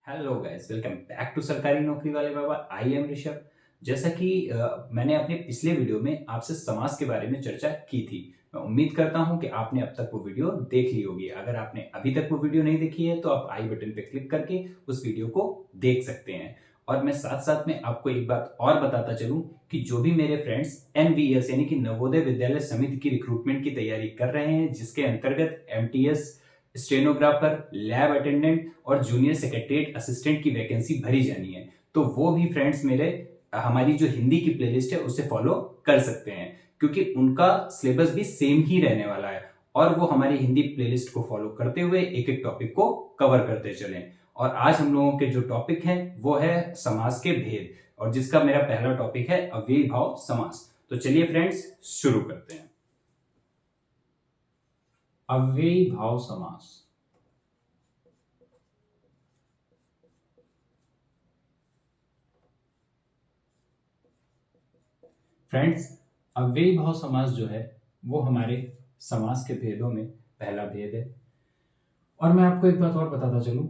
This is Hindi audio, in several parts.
Hello guys, welcome back to सरकारी नौकरी वाले बाबा। I am Rishabh. जैसा कि मैंने अपने पिछले वीडियो में आपसे समाज के बारे में चर्चा की थी। मैं उम्मीद करता हूं कि आपने अब तक वो वीडियो देख ली होगी। अगर आपने अभी तक वो वीडियो नहीं देखी है तो आप आई बटन पे क्लिक करके उस वीडियो को देख सकते हैं। और मैं साथ साथ में आपको एक बात और बताता चलूं कि जो भी मेरे फ्रेंड्स एनवीएस यानी कि नवोदय विद्यालय समिति की रिक्रूटमेंट की तैयारी कर रहे हैं, जिसके अंतर्गत एमटीएस, स्टेनोग्राफर, लैब अटेंडेंट और जूनियर सेक्रेटरीट असिस्टेंट की वैकेंसी भरी जानी है, तो वो भी फ्रेंड्स मेरे हमारी जो हिंदी की प्लेलिस्ट है उसे फॉलो कर सकते हैं, क्योंकि उनका सिलेबस भी सेम ही रहने वाला है और वो हमारी हिंदी प्लेलिस्ट को फॉलो करते हुए एक एक टॉपिक को कवर करते चलें। और आज हम लोगों के जो टॉपिक है वो है समास के भेद, और जिसका मेरा पहला टॉपिक है अव्ययी भाव समास। तो चलिए फ्रेंड्स शुरू करते हैं। अव्ययी भाव समास। फ्रेंड्स, अव्ययी भाव समास जो है वो हमारे समास के भेदों में पहला भेद है। और मैं आपको एक बात और बताता चलूं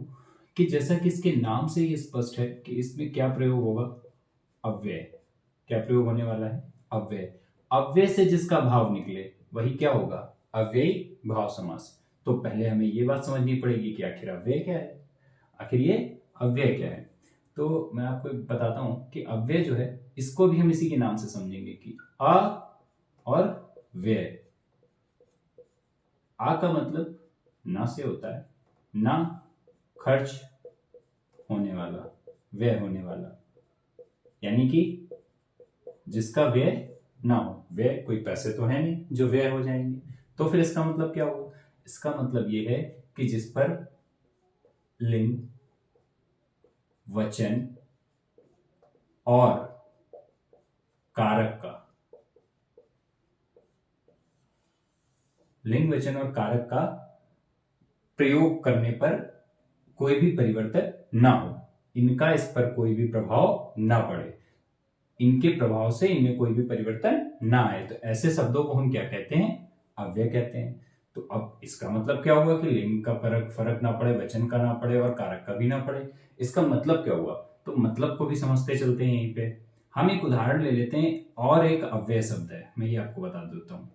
कि जैसा कि इसके नाम से ही स्पष्ट है कि इसमें क्या प्रयोग होगा, अव्यय। क्या प्रयोग होने वाला है? अव्यय। अव्यय से जिसका भाव निकले वही क्या होगा? अव्ययी भाव समास। तो पहले हमें ये बात समझनी पड़ेगी कि आखिर अव्यय क्या है, आखिर ये अव्यय क्या है। तो मैं आपको बताता हूं कि अव्यय जो है इसको भी हम इसी के नाम से समझेंगे कि अ और व्यय। आ का मतलब ना से होता है, ना खर्च होने वाला, व्यय होने वाला, यानी कि जिसका व्यय ना हो। व्यय कोई पैसे तो है नहीं जो व्यय हो जाएंगे। तो फिर इसका मतलब क्या होगा? इसका मतलब ये है कि जिस पर लिंग, वचन और कारक का, लिंग, वचन और कारक का प्रयोग करने पर कोई भी परिवर्तन ना हो, इनका इस पर कोई भी प्रभाव ना पड़े, इनके प्रभाव से इनमें कोई भी परिवर्तन ना आए, तो ऐसे शब्दों को हम क्या कहते हैं? अव्यय कहते हैं। तो अब इसका मतलब क्या हुआ कि लिंग का फर्क ना पड़े, वचन का ना पड़े और कारक का भी ना पड़े। इसका मतलब क्या हुआ? तो मतलब को भी समझते चलते हैं। यहीं पे हम एक उदाहरण ले लेते हैं। और एक अव्यय शब्द है, मैं ये आपको बता देता हूं।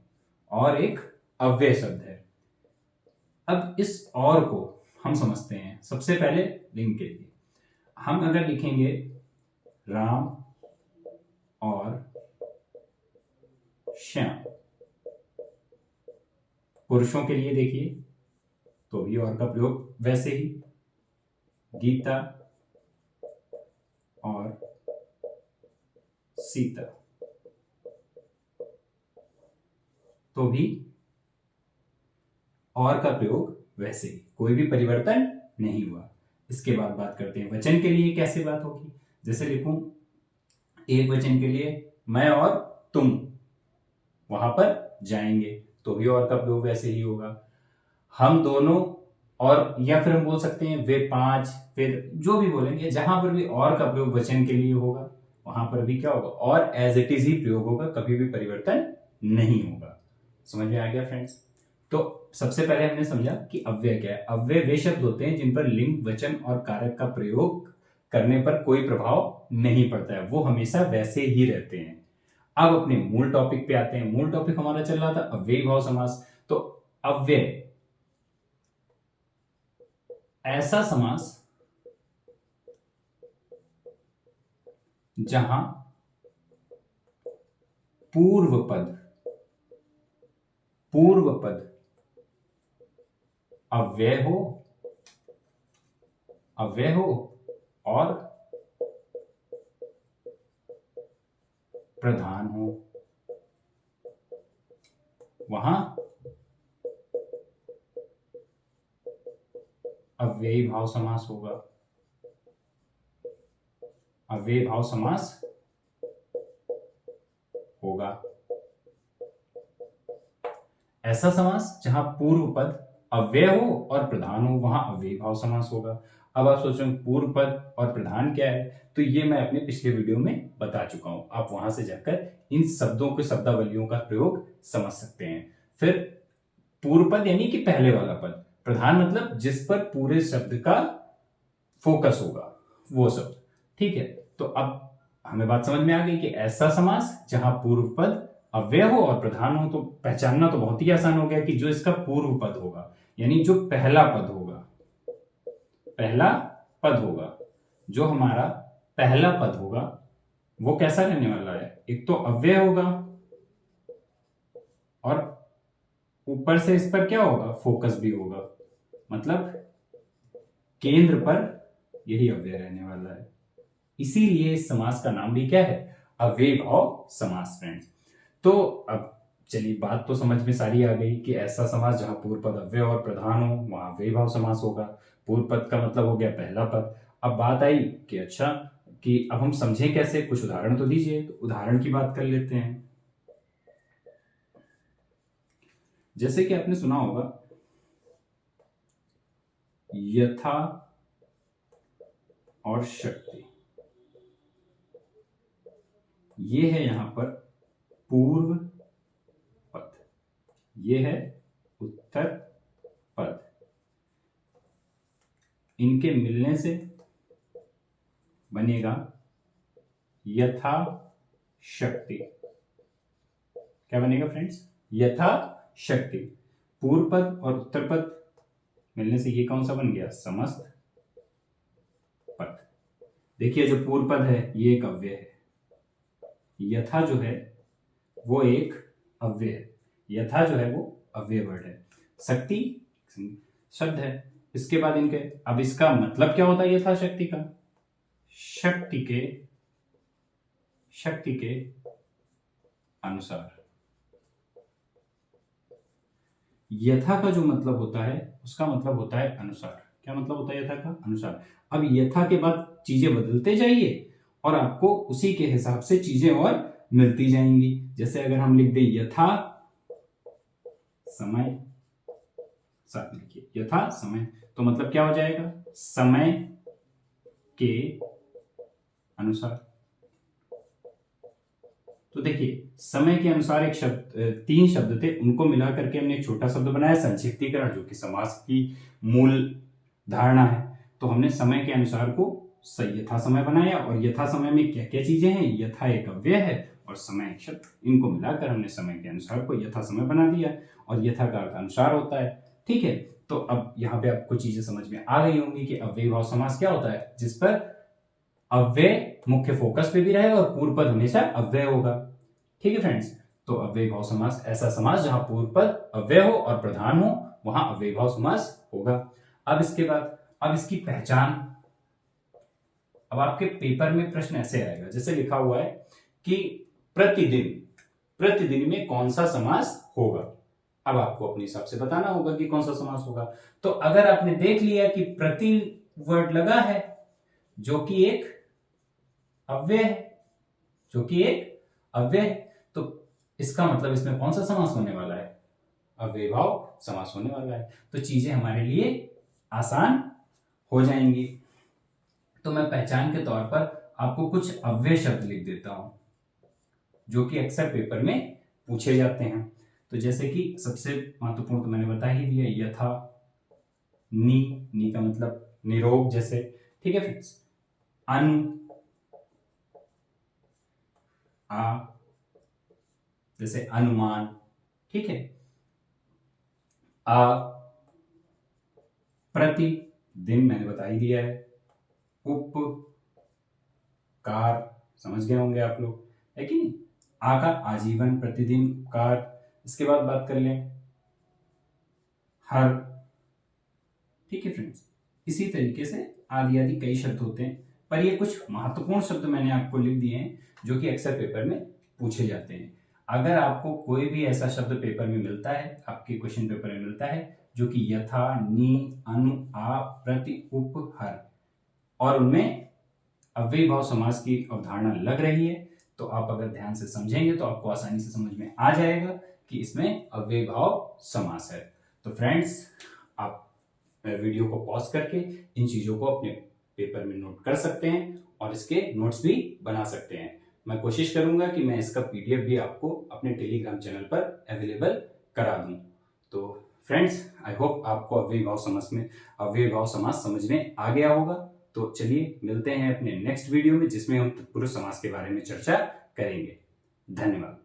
और एक अव्यय शब्द है। अब इस और को हम समझते हैं। सबसे पहले लिंग के लिए हम अगर लिखेंगे राम और श्याम, पुरुषों के लिए देखिए तो भी और का प्रयोग वैसे ही, गीता और सीता, तो भी और का प्रयोग वैसे ही, कोई भी परिवर्तन नहीं हुआ। इसके बाद बात करते हैं वचन के लिए कैसे बात होगी। जैसे लिखूं एक वचन के लिए मैं और तुम वहां पर जाएंगे, तो भी और का प्रयोग वैसे ही होगा। हम दोनों, और या फिर हम बोल सकते हैं वे पांच, फिर जो भी बोलेंगे जहां पर भी और का प्रयोग वचन के लिए होगा वहां पर भी क्या होगा? और एज इट इज ही प्रयोग होगा, कभी भी परिवर्तन नहीं होगा। समझ में आ गया फ्रेंड्स? तो सबसे पहले हमने समझा कि अव्यय क्या है। अव्यय वे शब्द होते हैं जिन पर लिंग, वचन और कारक का प्रयोग करने पर कोई प्रभाव नहीं पड़ता है, वो हमेशा वैसे ही रहते हैं। अब अपने मूल टॉपिक पे आते हैं। मूल टॉपिक हमारा चल रहा था अव्ययी भाव समास। तो अव्यय ऐसा समास जहां पूर्व पद अव्यय हो, और प्रधान हो, वहां अव्ययी भाव समास होगा। अव्ययी भाव समास होगा। ऐसा समास जहां पूर्व पद अव्यय हो और प्रधान हो, वहां अव्ययी भाव समास होगा। अब आप सोचो पूर्व पद और प्रधान क्या है, तो ये मैं अपने पिछले वीडियो में बता चुका हूं। आप वहां से जाकर इन शब्दों के शब्दावलियों का प्रयोग समझ सकते हैं। फिर पूर्व पद यानी कि पहले वाला पद, प्रधान मतलब जिस पर पूरे शब्द का फोकस होगा वो सब। ठीक है, तो अब हमें बात समझ में आ गई कि ऐसा समास जहां पूर्व पद अव्यय हो और प्रधान हो। तो पहचानना तो बहुत ही आसान हो गया कि जो इसका पूर्व पद होगा, यानी जो पहला पद होगा, पहला पद होगा, जो हमारा पहला पद होगा वो कैसा रहने वाला है, एक तो अव्यय होगा और ऊपर से इस पर क्या होगा, फोकस भी होगा, मतलब केंद्र पर यही अव्यय रहने वाला है। इसीलिए इस समास का नाम भी क्या है, अव्ययीभाव समास फ्रेंड्स। तो अब चलिए बात तो समझ में सारी आ गई कि ऐसा समास जहां पूर्व पद अव्यय और प्रधान हो वहां अव्ययीभाव समास होगा। पूर्व पद का मतलब हो गया पहला पद। अब बात आई कि अच्छा कि अब हम समझें कैसे, कुछ उदाहरण तो दीजिए। तो उदाहरण की बात कर लेते हैं। जैसे कि आपने सुना होगा यथा और शक्ति, ये है यहां पर पूर्व पद, ये है उत्तर पद। इनके मिलने से बनेगा यथा शक्ति। क्या बनेगा फ्रेंड्स, यथा शक्ति। पूर्व पद और उत्तर पद मिलने से ये कौन सा बन गया, समस्त पद। देखिए जो पूर्व पद है ये एक अव्यय है, यथा जो है वो एक अव्यय है, यथा जो है वो अव्यय वर्ड है, शक्ति शब्द है। इसके बाद इनके, अब इसका मतलब क्या होता है यथा शक्ति का, शक्ति के अनुसार। यथा का जो मतलब होता है उसका मतलब होता है अनुसार। क्या मतलब होता है यथा का, अनुसार। अब यथा के बाद चीजें बदलते जाइए और आपको उसी के हिसाब से चीजें और मिलती जाएंगी। जैसे अगर हम लिख दें यथा समय, साथ लिखिए यथा समय, तो मतलब क्या हो जाएगा, समय के अनुसार। तो देखिए समय के अनुसार एक शब्द, तीन शब्द थे, उनको मिला करके हमने एक छोटा शब्द बनाया संक्षिप्तीकरण, जो कि समास की मूल धारणा है। तो हमने समय के अनुसार को यथा समय बनाया, और यथा समय में क्या क्या चीजें हैं, यथा एक अव्यय है और समय एक शब्द, इनको मिलाकर हमने समय के अनुसार को यथा समय बना दिया। और यथा का अर्थ अनुसार होता है। ठीक है, तो अब यहाँ पे आपको चीजें समझ में आ गई होंगी कि अव्ययीभाव समास क्या होता है, जिस पर अव्यय मुख्य फोकस पे भी रहेगा और पूर्व पद हमेशा अव्यय होगा। ठीक है फ्रेंड्स, तो अव्ययीभाव समास ऐसा समास जहां पूर्व पद अव्यय हो और प्रधान हो वहां अव्ययीभाव समास होगा। अब इसके बाद, अब इसकी पहचान, अब आपके पेपर में प्रश्न ऐसे आएगा, जैसे लिखा हुआ है कि प्रतिदिन, प्रतिदिन में कौन सा समास होगा। अब आपको अपने हिसाब से बताना होगा कि कौन सा समास होगा। तो अगर आपने देख लिया कि प्रति वर्ड लगा है जो कि एक अव्यय है, जो कि एक अव्यय, तो इसका मतलब इसमें कौन सा समास होने वाला है, अव्ययीभाव समास होने वाला है। तो चीजें हमारे लिए आसान हो जाएंगी। तो मैं पहचान के तौर पर आपको कुछ अव्यय शब्द लिख देता हूं जो कि अक्सर पेपर में पूछे जाते हैं। तो जैसे कि सबसे महत्वपूर्ण तो मैंने बता ही दिया, यथा, नी का मतलब निरोग जैसे। ठीक है फ्रेंड्स, अनु, आ जैसे अनुमान। ठीक है, आ, प्रति दिन मैंने बता ही दिया है, उपकार समझ गए होंगे आप लोग, है कि नहीं। आ का आजीवन, प्रतिदिन, उपकार। इसके बाद बात कर लें हर। ठीक है फ्रेंड्स, इसी तरीके से आदि आदि कई शब्द होते हैं, पर ये कुछ महत्वपूर्ण शब्द मैंने आपको लिख दिए हैं जो कि अक्सर पेपर में पूछे जाते हैं। अगर आपको कोई भी ऐसा शब्द पेपर में मिलता है, आपके क्वेश्चन पेपर में मिलता है जो कि यथा, नी, अनु, आ, प्रति, उप, हर और उनमें अव्ययीभाव समास की अवधारणा लग रही है, तो आप अगर ध्यान से समझेंगे तो आपको आसानी से समझ में आ जाएगा कि इसमें अव्ययीभाव समास है। तो फ्रेंड्स, आप वीडियो को पॉज करके इन चीजों को अपने पेपर में नोट कर सकते हैं और इसके नोट्स भी बना सकते हैं। मैं कोशिश करूंगा कि मैं इसका पीडीएफ भी आपको अपने टेलीग्राम चैनल पर अवेलेबल करा दूं। तो फ्रेंड्स, आई होप आपको अव्ययीभाव समास समझ में आ गया होगा। तो चलिए मिलते हैं अपने नेक्स्ट वीडियो में, जिसमें हम तत्पुरुष समास के बारे में चर्चा करेंगे। धन्यवाद।